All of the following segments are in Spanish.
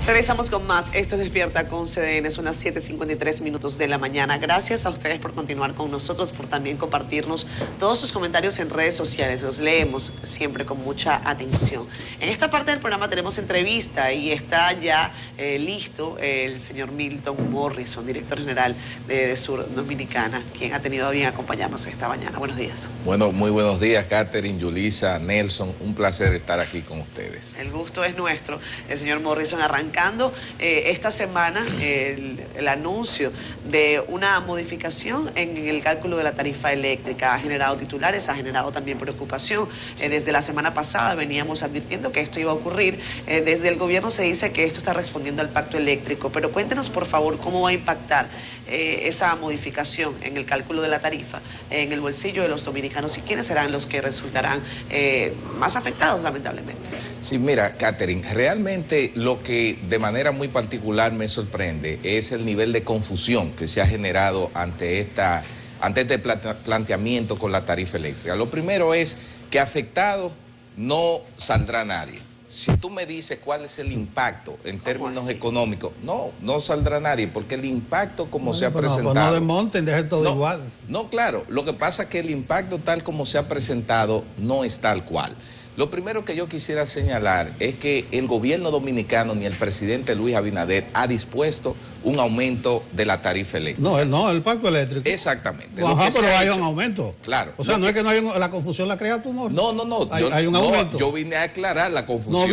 Regresamos con más. Esto es Despierta con CDN. Son las 7:53 minutos de la mañana. Gracias a ustedes por continuar con nosotros, por también compartirnos todos sus comentarios en redes sociales. Los leemos siempre con mucha atención. En esta parte del programa tenemos entrevista y está ya listo el señor Milton Morrison, director general de Sur Dominicana, quien ha tenido a bien acompañarnos esta mañana. Buenos días. Bueno, muy buenos días, Catherine, Yulisa, Nelson. Un placer estar aquí con ustedes. El gusto es nuestro. El señor Morrison, arrancando esta semana el anuncio de una modificación en el cálculo de la tarifa eléctrica ha generado titulares, ha generado también preocupación. Desde la semana pasada veníamos advirtiendo que esto iba a ocurrir. Desde el gobierno se dice que esto está respondiendo al pacto eléctrico, pero cuéntenos por favor cómo va a impactar esa modificación en el cálculo de la tarifa en el bolsillo de los dominicanos y quiénes serán los que resultarán más afectados, lamentablemente. Sí, mira, Catherine, realmente lo que de manera muy particular me sorprende es el nivel de confusión que se ha generado ante este planteamiento con la tarifa eléctrica. Lo primero es que afectado no saldrá nadie. Si tú me dices cuál es el impacto en términos económicos, no saldrá nadie, porque el impacto como se ha presentado... No desmonten, dejen todo igual. No, claro, lo que pasa es que el impacto tal como se ha presentado no es tal cual. Lo primero que yo quisiera señalar es que el gobierno dominicano ni el presidente Luis Abinader ha dispuesto un aumento de la tarifa eléctrica. No, el pacto eléctrico. Exactamente. Ajá, pero hay un aumento. Claro. O sea, no es que no hay la confusión la crea tú, No. Hay un aumento. Yo vine a aclarar la confusión.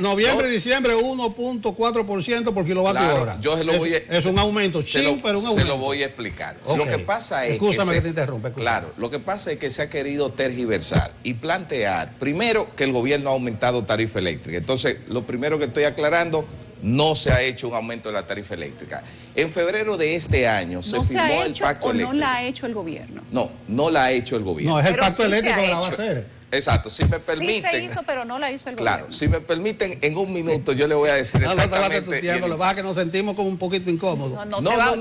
Noviembre, diciembre, 1.4% por kilovatio hora. Yo se lo voy a... Es un aumento, pero un aumento. Se lo voy a explicar. Okay. Lo que pasa es que te interrumpa. Claro, lo que pasa es que se ha querido tergiversar y plantear, primero, que el gobierno ha aumentado tarifa eléctrica. Entonces, lo primero que estoy aclarando, no se ha hecho un aumento de la tarifa eléctrica. En febrero de este año se firmó el pacto eléctrico. ¿No la ha hecho el gobierno? No la ha hecho el gobierno. No, es el pacto eléctrico que la va a hacer. Exacto, si me permiten... Sí se hizo, pero no la hizo el gobierno. Claro, si me permiten, en un minuto yo le voy a decir exactamente... Lo que pasa es que nos sentimos como un poquito incómodos.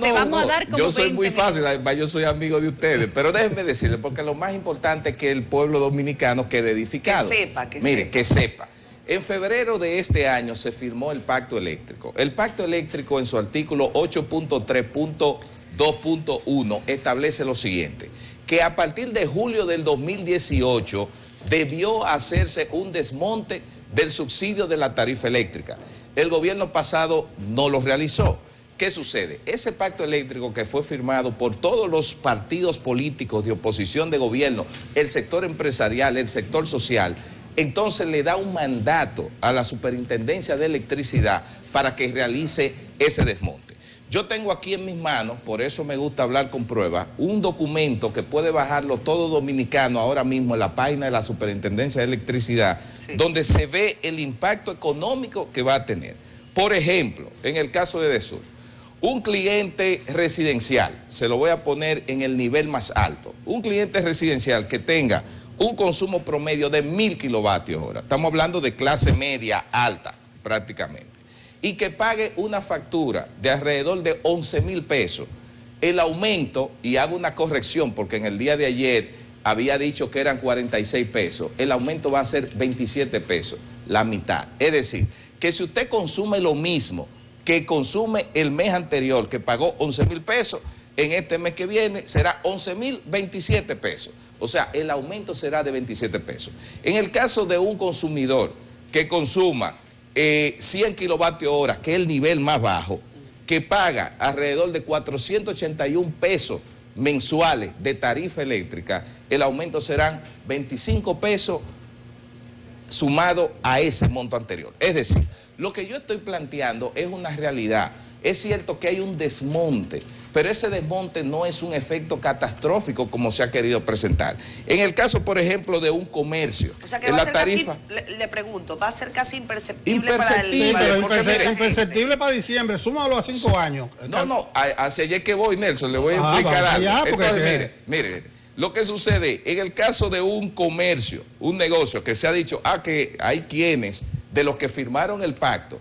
Te vamos a dar como yo soy 20 muy fácil, minutos. además yo soy amigo de ustedes, pero déjenme decirles, porque lo más importante es que el pueblo dominicano quede edificado. Que sepa. En febrero de este año se firmó el pacto eléctrico. El pacto eléctrico en su artículo 8.3.2.1 establece lo siguiente, que a partir de julio del 2018 debió hacerse un desmonte del subsidio de la tarifa eléctrica. El gobierno pasado no lo realizó. ¿Qué sucede? Ese pacto eléctrico que fue firmado por todos los partidos políticos de oposición de gobierno, el sector empresarial, el sector social, entonces le da un mandato a la Superintendencia de Electricidad para que realice ese desmonte. Yo tengo aquí en mis manos, por eso me gusta hablar con pruebas, un documento que puede bajarlo todo dominicano ahora mismo en la página de la Superintendencia de Electricidad, donde se ve el impacto económico que va a tener. Por ejemplo, en el caso de Edesur, un cliente residencial, se lo voy a poner en el nivel más alto, un cliente residencial que tenga un consumo promedio de 1000 kilovatios hora, estamos hablando de clase media alta prácticamente, y que pague una factura de alrededor de 11,000 pesos, el aumento, y hago una corrección porque en el día de ayer había dicho que eran 46 pesos, el aumento va a ser 27 pesos, la mitad. Es decir, que si usted consume lo mismo que consume el mes anterior, que pagó 11,000 pesos, en este mes que viene será 11,027 pesos. O sea, el aumento será de 27 pesos. En el caso de un consumidor que consuma 100 kilovatios hora, que es el nivel más bajo, que paga alrededor de 481 pesos mensuales de tarifa eléctrica, el aumento serán 25 pesos sumado a ese monto anterior. Es decir, lo que yo estoy planteando es una realidad. Es cierto que hay un desmonte, pero ese desmonte no es un efecto catastrófico como se ha querido presentar. En el caso, por ejemplo, de un comercio, o sea que en va la a ser tarifa... le pregunto, ¿va a ser casi imperceptible para el... Imperceptible para diciembre, súmalo a 5 años. Hacia allá que voy, Nelson, le voy a explicar algo. Entonces, mire, lo que sucede, en el caso de un comercio, un negocio, que se ha dicho, que hay quienes de los que firmaron el pacto,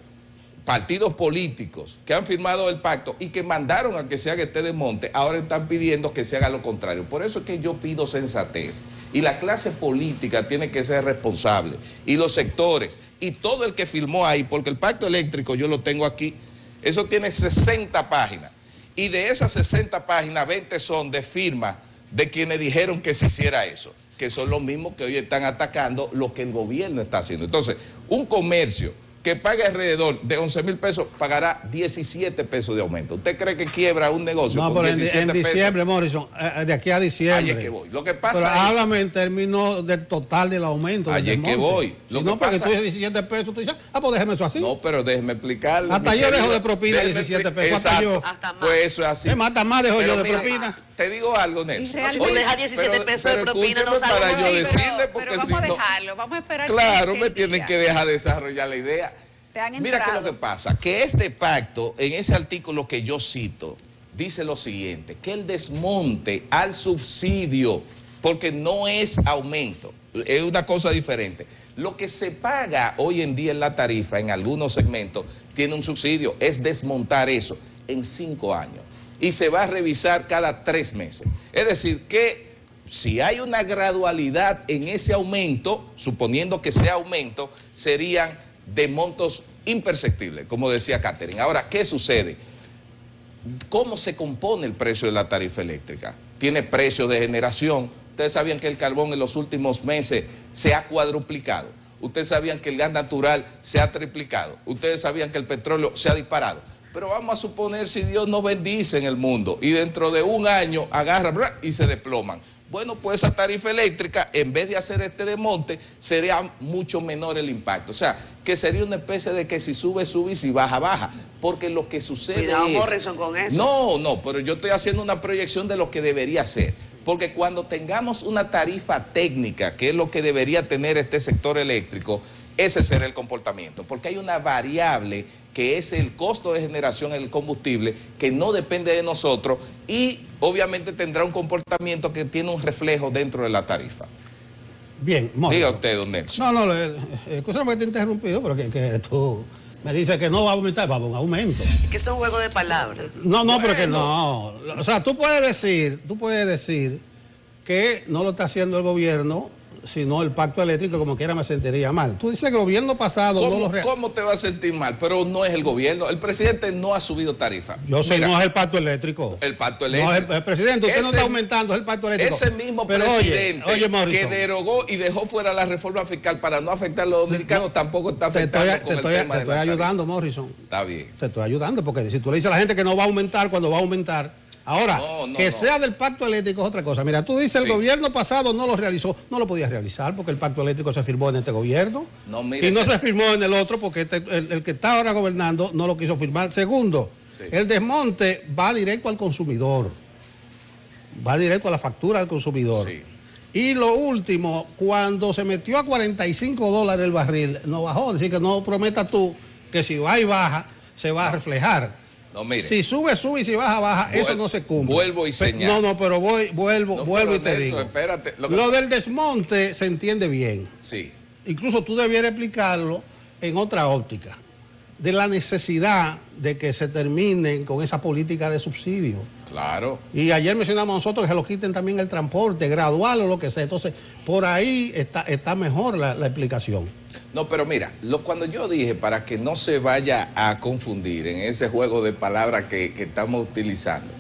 partidos políticos que han firmado el pacto y que mandaron a que se haga este desmonte, ahora están pidiendo que se haga lo contrario. Por eso es que yo pido sensatez. Y la clase política tiene que ser responsable. Y los sectores, y todo el que firmó ahí, porque el pacto eléctrico yo lo tengo aquí, eso tiene 60 páginas. Y de esas 60 páginas, 20 son de firmas de quienes dijeron que se hiciera eso, que son los mismos que hoy están atacando lo que el gobierno está haciendo. Entonces, un comercio que paga alrededor de 11,000 pesos, pagará 17 pesos de aumento. ¿Usted cree que quiebra un negocio con 17 pesos? En diciembre, Morrison, de aquí a diciembre. Allí es que voy. Lo que pasa pero es... háblame en términos del total del aumento. Allí es que voy. Lo si que no, porque tú dices 17 pesos, tú dices, pues déjeme eso así. No, pero déjeme explicarle. Hasta yo dejo de propina 17 pesos. Exacto. Hasta yo. Hasta más. Pues eso es así. Hasta más dejo pero yo de mira, propina. Te digo algo, Nelson. Si tú dejas 17 pesos de propina, no para sabes. yo decirle, porque pero vamos a dejarlo, vamos a esperar. Claro, me tienen que dejar desarrollar la idea. Mira qué es lo que pasa, que este pacto, en ese artículo que yo cito, dice lo siguiente, que el desmonte al subsidio, porque no es aumento, es una cosa diferente. Lo que se paga hoy en día en la tarifa, en algunos segmentos, tiene un subsidio, es desmontar eso en 5 años. Y se va a revisar cada 3 meses. Es decir, que si hay una gradualidad en ese aumento, suponiendo que sea aumento, serían de montos imperceptibles, como decía Catherine. Ahora, ¿qué sucede? ¿Cómo se compone el precio de la tarifa eléctrica? Tiene precio de generación. Ustedes sabían que el carbón en los últimos meses se ha cuadruplicado. Ustedes sabían que el gas natural se ha triplicado. Ustedes sabían que el petróleo se ha disparado. Pero vamos a suponer si Dios no bendice en el mundo y dentro de un año agarra y se desploman. Bueno, pues esa tarifa eléctrica, en vez de hacer este desmonte, sería mucho menor el impacto. O sea, que sería una especie de que si sube, sube y si baja, baja. Porque lo que sucede Cuidado, Morrison, con eso. No, pero yo estoy haciendo una proyección de lo que debería ser. Porque cuando tengamos una tarifa técnica, que es lo que debería tener este sector eléctrico, ese será el comportamiento. Porque hay una variable que es el costo de generación del combustible, que no depende de nosotros y obviamente tendrá un comportamiento que tiene un reflejo dentro de la tarifa. Bien, Morrison. Diga usted, don Nelson. No, escúchame que te he interrumpido, pero que tú me dices que no va a aumentar, va a un aumento. Que es un juego de palabras. No, pero que no. O sea, tú puedes decir que no lo está haciendo el gobierno, sino el pacto eléctrico, como quiera me sentiría mal. Tú dices que el gobierno pasado ¿Cómo te vas a sentir mal? Pero no es el gobierno. El presidente no ha subido tarifa. Yo sé, no es el pacto eléctrico. El pacto eléctrico. No es el presidente, usted no está aumentando, es el pacto eléctrico. Ese mismo pero presidente oye, que derogó y dejó fuera la reforma fiscal para no afectar a los dominicanos, tampoco está afectando con el tema de la tarifa. Te estoy ayudando, Morrison. Está bien. Te estoy ayudando, porque si tú le dices a la gente que no va a aumentar, cuando va a aumentar... Ahora, sea del pacto eléctrico es otra cosa. Mira, tú dices, el gobierno pasado no lo realizó. No lo podías realizar porque el pacto eléctrico se firmó en este gobierno. Y no se firmó en el otro porque el que está ahora gobernando no lo quiso firmar. Segundo, el desmonte va directo al consumidor. Va directo a la factura del consumidor. Sí. Y lo último, cuando se metió a $45 el barril, no bajó. Así que no prometas tú que si va y baja, se va a reflejar. No, mire. Si sube, sube y si baja, baja, eso no se cumple. Vuelvo y señalo. No, pero vuelvo y te digo. Espérate, lo del desmonte se entiende bien. Sí. Incluso tú debieras explicarlo en otra óptica, de la necesidad de que se terminen con esa política de subsidio. Claro. Y ayer mencionamos nosotros que se lo quiten también el transporte, gradual o lo que sea. Entonces, por ahí está mejor la explicación. No, pero mira, cuando yo dije para que no se vaya a confundir en ese juego de palabras que estamos utilizando,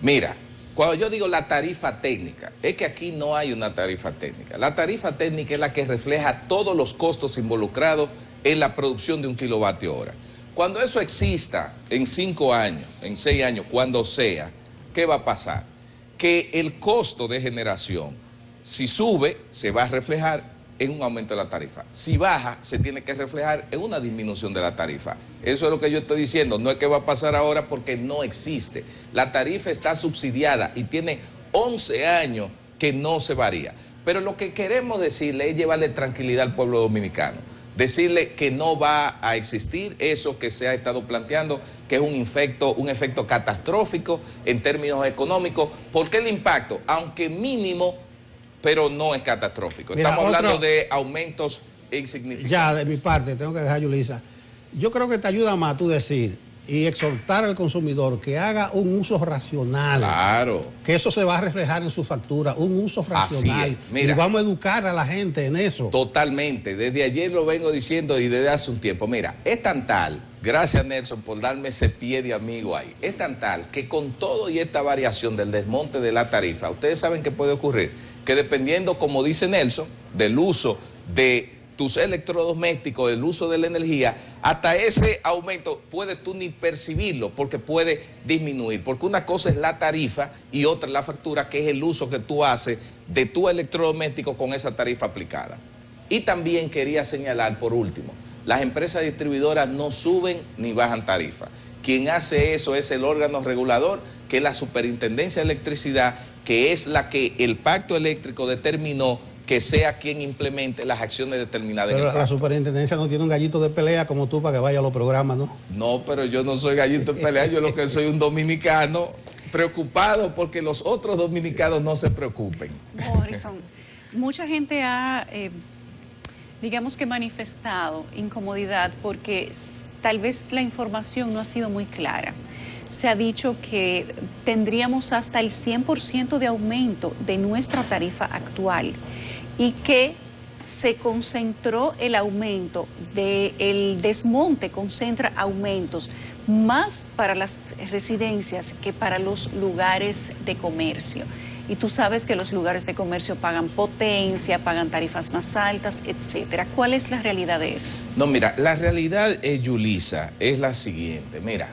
mira, cuando yo digo la tarifa técnica, es que aquí no hay una tarifa técnica. La tarifa técnica es la que refleja todos los costos involucrados en la producción de 1 kilovatio hora. Cuando eso exista en 5 años, en 6 años, cuando sea, ¿qué va a pasar? Que el costo de generación, si sube, se va a reflejar en un aumento de la tarifa. Si baja, se tiene que reflejar en una disminución de la tarifa. Eso es lo que yo estoy diciendo. No es que va a pasar ahora porque no existe. La tarifa está subsidiada y tiene 11 años que no se varía. Pero lo que queremos decirle es llevarle tranquilidad al pueblo dominicano. Decirle que no va a existir eso que se ha estado planteando, que es un efecto catastrófico en términos económicos, porque el impacto, aunque mínimo, pero no es catastrófico. Mira, estamos hablando de aumentos insignificantes. Ya, de mi parte, tengo que dejar a Yulisa. yo creo que te ayuda más tú decir y exhortar al consumidor que haga un uso racional. Claro. Que eso se va a reflejar en su factura, un uso racional. Así es. Mira, y vamos a educar a la gente en eso. Totalmente. Desde ayer lo vengo diciendo y desde hace un tiempo. Mira, es tan tal, gracias Nelson por darme ese pie de amigo ahí, es tan tal que con todo y esta variación del desmonte de la tarifa, ustedes saben qué puede ocurrir, que dependiendo, como dice Nelson, del uso de tus electrodomésticos, el uso de la energía, hasta ese aumento puedes tú ni percibirlo porque puede disminuir, porque una cosa es la tarifa y otra es la factura, que es el uso que tú haces de tu electrodoméstico con esa tarifa aplicada. Y también quería señalar, por último, las empresas distribuidoras no suben ni bajan tarifa. Quien hace eso es el órgano regulador, que es la Superintendencia de Electricidad, que es la que el Pacto Eléctrico determinó que sea quien implemente las acciones determinadas. Pero la superintendencia no tiene un gallito de pelea como tú para que vaya a los programas, ¿no? No, pero yo no soy gallito de pelea, yo lo que soy un dominicano preocupado porque los otros dominicanos no se preocupen. Morrison, mucha gente ha, digamos que manifestado incomodidad porque tal vez la información no ha sido muy clara. Se ha dicho que tendríamos hasta el 100% de aumento de nuestra tarifa actual y que se concentró el aumento del desmonte, concentra aumentos más para las residencias que para los lugares de comercio. Y tú sabes que los lugares de comercio pagan potencia, pagan tarifas más altas, etcétera. ¿Cuál es la realidad de eso? No, mira, la realidad, Yulisa, es la siguiente. Mira,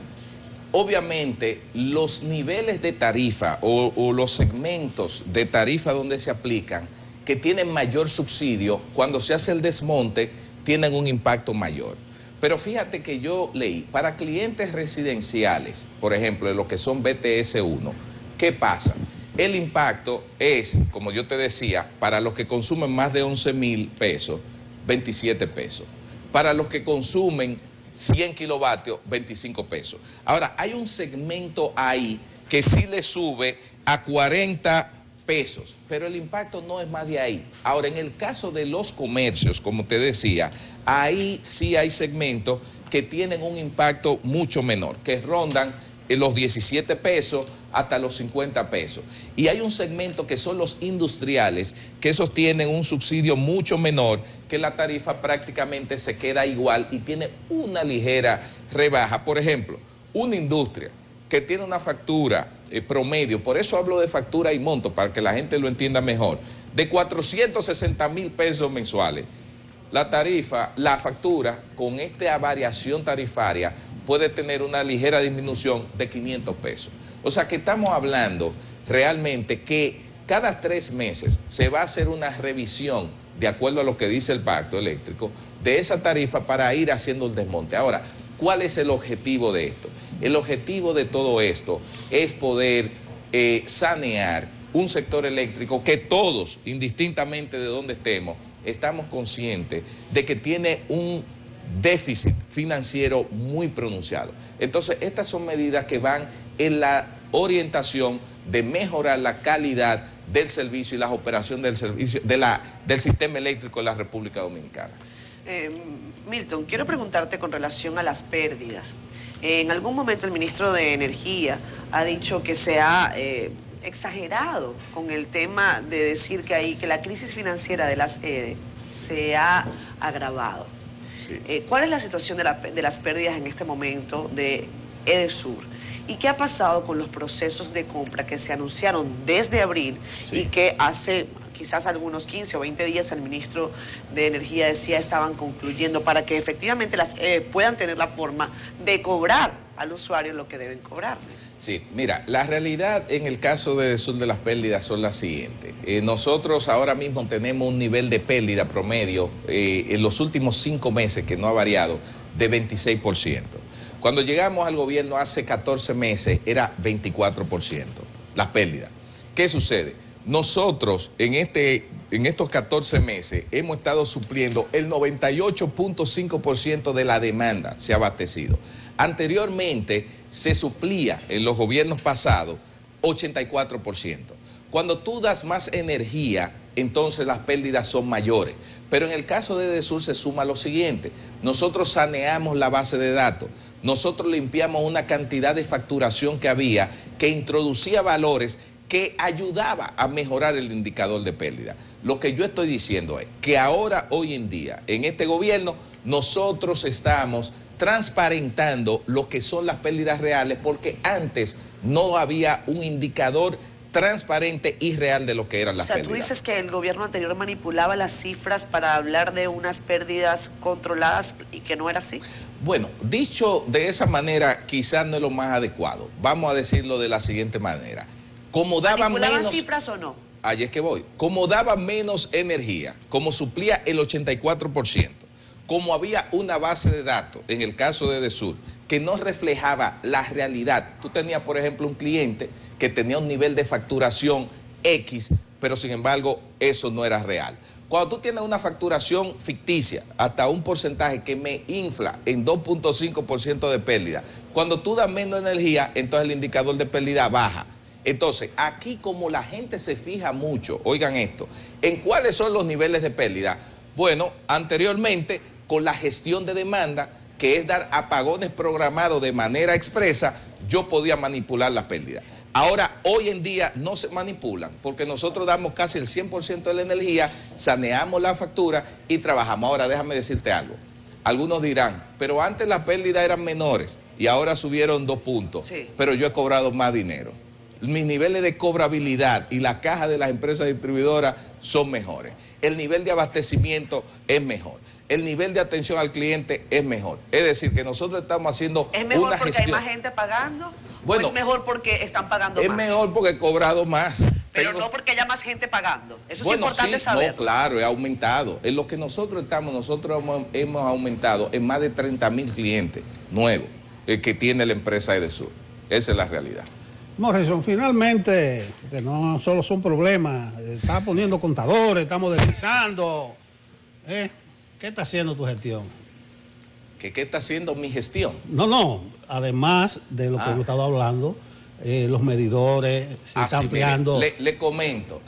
obviamente los niveles de tarifa o los segmentos de tarifa donde se aplican, que tienen mayor subsidio, cuando se hace el desmonte, tienen un impacto mayor. Pero fíjate que yo leí, para clientes residenciales, por ejemplo, de lo que son BTS 1, ¿qué pasa? El impacto es, como yo te decía, para los que consumen más de 11,000 pesos, 27 pesos. Para los que consumen 100 kilovatios, 25 pesos. Ahora, hay un segmento ahí que sí le sube a 40 pesos, pero el impacto no es más de ahí. Ahora, en el caso de los comercios, como te decía, ahí sí hay segmentos que tienen un impacto mucho menor, que rondan los 17 pesos hasta los 50 pesos. Y hay un segmento que son los industriales, que esos tienen un subsidio mucho menor, que la tarifa prácticamente se queda igual y tiene una ligera rebaja. Por ejemplo, una industria que tiene una factura promedio, por eso hablo de factura y monto, para que la gente lo entienda mejor, de 460,000 pesos mensuales. La tarifa, la factura, con esta variación tarifaria, puede tener una ligera disminución de 500 pesos. O sea que estamos hablando realmente que cada 3 meses se va a hacer una revisión, de acuerdo a lo que dice el Pacto Eléctrico, de esa tarifa para ir haciendo el desmonte. Ahora, ¿cuál es el objetivo de esto? El objetivo de todo esto es poder sanear un sector eléctrico que todos, indistintamente de dónde estemos, estamos conscientes de que tiene un déficit financiero muy pronunciado. Entonces, estas son medidas que van en la orientación de mejorar la calidad del servicio y la operación del servicio del sistema eléctrico de la República Dominicana. Milton, quiero preguntarte con relación a las pérdidas. En algún momento el ministro de Energía ha dicho que se ha exagerado con el tema de decir que la crisis financiera de las EDE se ha agravado. Sí. ¿Cuál es la situación de las pérdidas en este momento de EDESUR? ¿Y qué ha pasado con los procesos de compra que se anunciaron desde abril y que hace quizás algunos 15 o 20 días el ministro de Energía decía estaban concluyendo para que efectivamente las puedan tener la forma de cobrar al usuario lo que deben cobrarle? Sí, mira, la realidad en el caso de EDESUR de las pérdidas son las siguientes. Nosotros ahora mismo tenemos un nivel de pérdida promedio en los últimos 5 meses, que no ha variado, de 26%. Cuando llegamos al gobierno hace 14 meses era 24% las pérdidas. ¿Qué sucede? Nosotros en estos 14 meses hemos estado supliendo el 98.5% de la demanda, se ha abastecido. Anteriormente se suplía en los gobiernos pasados 84%. Cuando tú das más energía entonces las pérdidas son mayores. Pero en el caso de Edesur se suma lo siguiente: nosotros saneamos la base de datos, nosotros limpiamos una cantidad de facturación que había, que introducía valores que ayudaba a mejorar el indicador de pérdida. Lo que yo estoy diciendo es que ahora, hoy en día, en este gobierno, nosotros estamos transparentando lo que son las pérdidas reales, porque antes no había un indicador transparente y real de lo que eran las pérdidas. Tú dices que el gobierno anterior manipulaba las cifras para hablar de unas pérdidas controladas y que no era así. Bueno, dicho de esa manera quizás no es lo más adecuado. Vamos a decirlo de la siguiente manera. Como daban menos cifras o no. Ahí es que voy. Como daba menos energía, como suplía el 84%, como había una base de datos, en el caso de Edesur, que no reflejaba la realidad. Tú tenías, por ejemplo, un cliente que tenía un nivel de facturación X, pero sin embargo eso no era real. Cuando tú tienes una facturación ficticia, hasta un porcentaje que me infla en 2.5% de pérdida, cuando tú das menos energía, entonces el indicador de pérdida baja. Entonces, aquí como la gente se fija mucho, oigan esto, en cuáles son los niveles de pérdida. Bueno, anteriormente, con la gestión de demanda, que es dar apagones programados de manera expresa, yo podía manipular la pérdida. Ahora, hoy en día no se manipulan, porque nosotros damos casi el 100% de la energía, saneamos la factura y trabajamos. Ahora, déjame decirte algo. Algunos dirán, pero antes las pérdidas eran menores y ahora subieron 2 puntos, sí, pero yo he cobrado más dinero. Mis niveles de cobrabilidad y la caja de las empresas distribuidoras son mejores. El nivel de abastecimiento es mejor. El nivel de atención al cliente es mejor. Es decir, que nosotros estamos haciendo una gestión. ¿Es mejor porque hay más gente pagando? Bueno, ¿o es mejor porque están pagando más? Es mejor porque he cobrado más. Pero no porque haya más gente pagando. Eso es importante saber. No, claro, he aumentado. En lo que nosotros hemos aumentado en más de 30.000 clientes nuevos que tiene la empresa Edesur. Esa es la realidad. Morrison, finalmente, que no solo son problemas, está poniendo contadores, está modernizando. ¿Qué está haciendo tu gestión? ¿Qué está haciendo mi gestión? No, además de lo que yo he estado hablando, los medidores, se está ampliando. Le comento.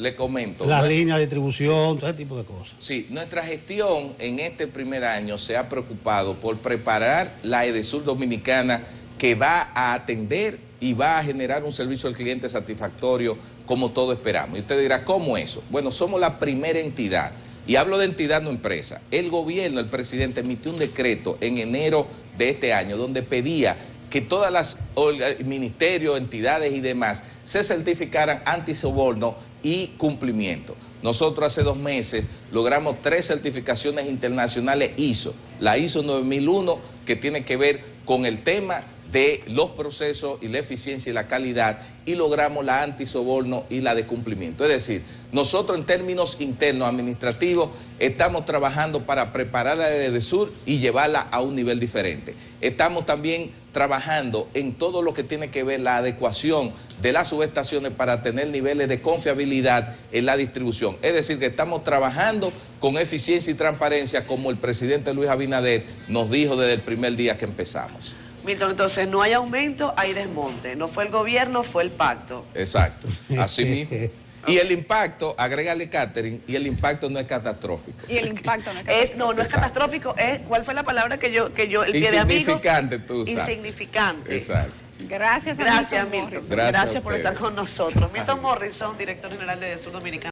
Las líneas de distribución, todo ese tipo de cosas. Sí, nuestra gestión en este primer año se ha preocupado por preparar la Edesur dominicana, que va a atender y va a generar un servicio al cliente satisfactorio como todos esperamos. Y usted dirá, ¿cómo eso? Bueno, somos la primera entidad, y hablo de entidad, no empresa. El gobierno, el presidente, emitió un decreto en enero de este año donde pedía que todas las ministerios, entidades y demás se certificaran antisoborno y cumplimiento. Nosotros hace 2 meses logramos 3 certificaciones internacionales ISO. La ISO 9001, que tiene que ver con el tema de los procesos y la eficiencia y la calidad, y logramos la antisoborno y la de cumplimiento. Es decir, nosotros en términos internos administrativos estamos trabajando para preparar a la Edesur y llevarla a un nivel diferente. Estamos también trabajando en todo lo que tiene que ver la adecuación de las subestaciones para tener niveles de confiabilidad en la distribución. Es decir, que estamos trabajando con eficiencia y transparencia, como el presidente Luis Abinader nos dijo desde el primer día que empezamos. Milton, entonces no hay aumento, hay desmonte. No fue el gobierno, fue el pacto. Exacto, así mismo. Y el impacto, agrégale catering, y el impacto no es catastrófico. Y el impacto no es catastrófico. No es catastrófico. ¿Cuál fue la palabra que yo el pie de amigo? Insignificante, tú sabes. Insignificante. Exacto. Gracias, Milton. Gracias por estar con nosotros. Milton Morrison, director general de Edesur Dominicana.